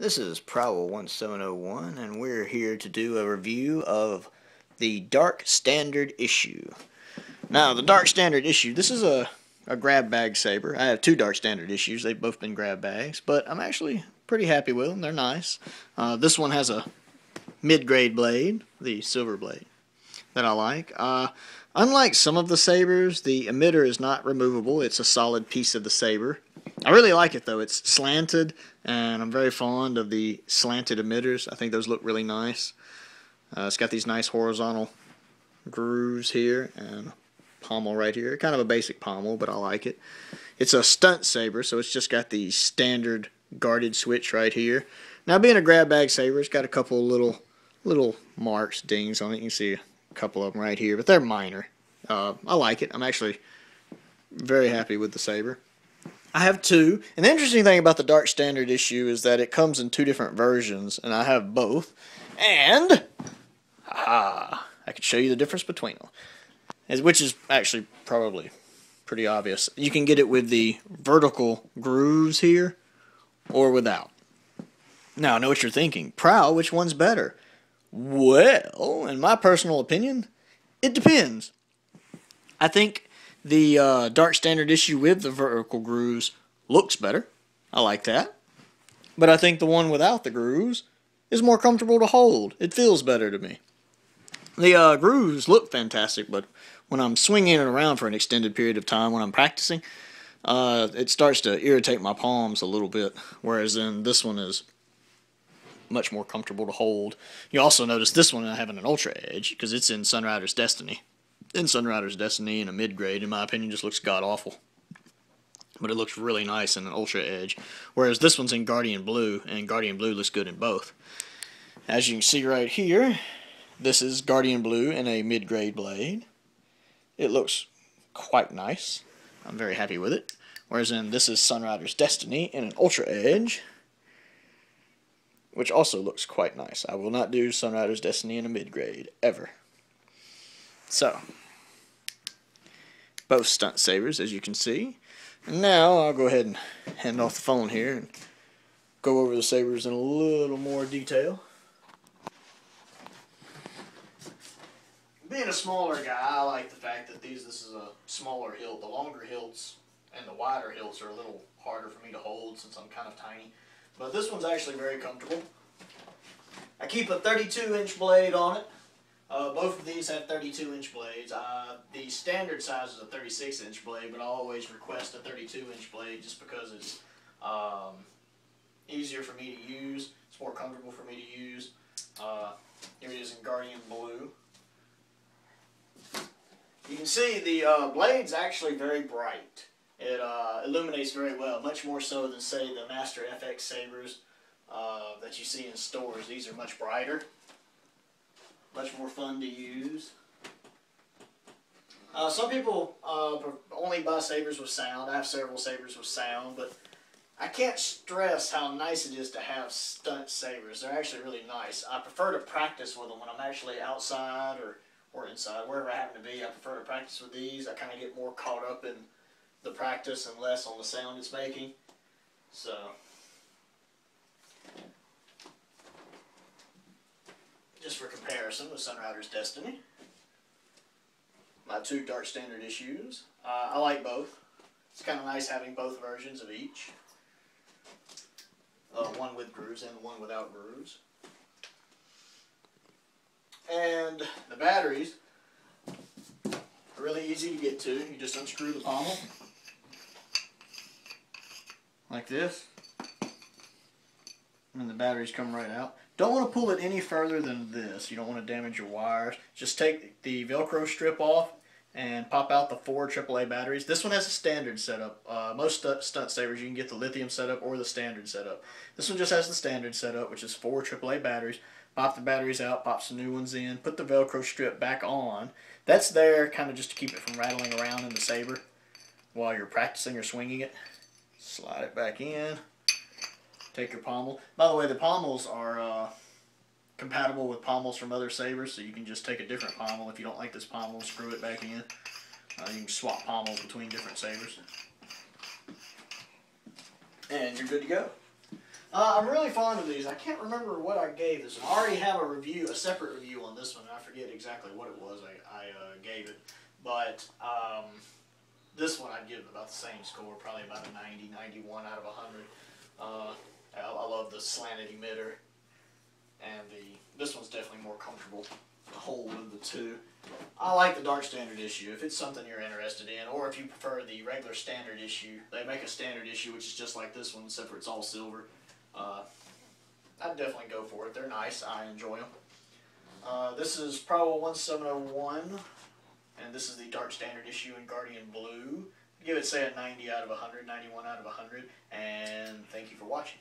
This is Prowl 1701, and we're here to do a review of the Dark Standard Issue. Now, the Dark Standard Issue, this is a grab bag saber. I have two Dark Standard issues. They've both been grab bags, but I'm actually pretty happy with them. They're nice. This one has a mid-grade blade, the silver blade, that I like. Unlike some of the sabers, the emitter is not removable. It's a solid piece of the saber. I really like it, though. It's slanted, and I'm very fond of the slanted emitters. I think those look really nice. It's got these nice horizontal grooves here and a pommel right here. Kind of a basic pommel, but I like it. It's a stunt saber, so it's just got the standard guarded switch right here. Now, being a grab bag saber, it's got a couple little marks, dings on it. You can see a couple of them right here, but they're minor. I like it. I'm actually very happy with the saber. I have two, and the interesting thing about the Dark Standard issue is that it comes in two different versions, and I have both, and I can show you the difference between them, which is actually probably pretty obvious. You can get it with the vertical grooves here, or without. Now, I know what you're thinking. Prowl, which one's better? Well, in my personal opinion, it depends. I think the Dark Standard issue with the vertical grooves looks better. I like that. But I think the one without the grooves is more comfortable to hold. It feels better to me. The grooves look fantastic, but when I'm swinging it around for an extended period of time when I'm practicing, it starts to irritate my palms a little bit, whereas then this one is much more comfortable to hold. You also notice this one I have an Ultra Edge because it's in Sunrider's Destiny. In Sunrider's Destiny in a mid-grade, in my opinion, just looks god-awful. But it looks really nice in an Ultra Edge. Whereas this one's in Guardian Blue, and Guardian Blue looks good in both. As you can see right here, this is Guardian Blue in a mid-grade blade. It looks quite nice. I'm very happy with it. Whereas then this is Sunrider's Destiny in an Ultra Edge, which also looks quite nice. I will not do Sunrider's Destiny in a mid-grade, ever. So, both stunt sabers, as you can see. And now, I'll go ahead and hand off the phone here and go over the sabers in a little more detail. Being a smaller guy, I like the fact that this is a smaller hilt. The longer hilts and the wider hilts are a little harder for me to hold since I'm kind of tiny. But this one's actually very comfortable. I keep a 32-inch blade on it. Both of these have 32-inch blades. The standard size is a 36-inch blade, but I always request a 32-inch blade just because it's easier for me to use. It's more comfortable for me to use. Here it is in Guardian Blue. You can see the blade's actually very bright. It illuminates very well, much more so than, say, the Master FX sabers that you see in stores. These are much brighter. Much more fun to use. Some people only buy sabers with sound. I have several sabers with sound, but I can't stress how nice it is to have stunt sabers. They're actually really nice. I prefer to practice with them when I'm actually outside or inside, wherever I happen to be. I prefer to practice with these. I kind of get more caught up in the practice and less on the sound it's making. So, just for comparison with Sunrider's Destiny, my two Dark Standard issues. I like both. It's kind of nice having both versions of each. One with grooves and one without grooves. And the batteries are really easy to get to. You just unscrew the pommel like this, and the batteries come right out. Don't want to pull it any further than this. You don't want to damage your wires. Just take the Velcro strip off and pop out the 4 AAA batteries. This one has a standard setup. Most stunt sabers, you can get the lithium setup or the standard setup. This one just has the standard setup, which is 4 AAA batteries. Pop the batteries out, pop some new ones in, put the Velcro strip back on. That's there kind of just to keep it from rattling around in the saber while you're practicing or swinging it. Slide it back in. Take your pommel. By the way, the pommels are compatible with pommels from other sabers, so you can just take a different pommel. If you don't like this pommel, screw it back in. You can swap pommels between different sabers. And you're good to go. I'm really fond of these. I can't remember what I gave this one. I already have a review, a separate review on this one, and I forget exactly what it was I gave it. But this one I'd give about the same score, probably about a 90, 91 out of 100. I love the slanted emitter, and this one's definitely more comfortable to hold of the two. I like the Dark Standard issue. If it's something you're interested in, or if you prefer the regular Standard issue, they make a Standard issue which is just like this one, except for it's all silver. I'd definitely go for it. They're nice. I enjoy them. This is Prowl 1701, and this is the Dark Standard issue in Guardian Blue. Give it, say, a 90 out of 100, 91 out of 100, and thank you for watching.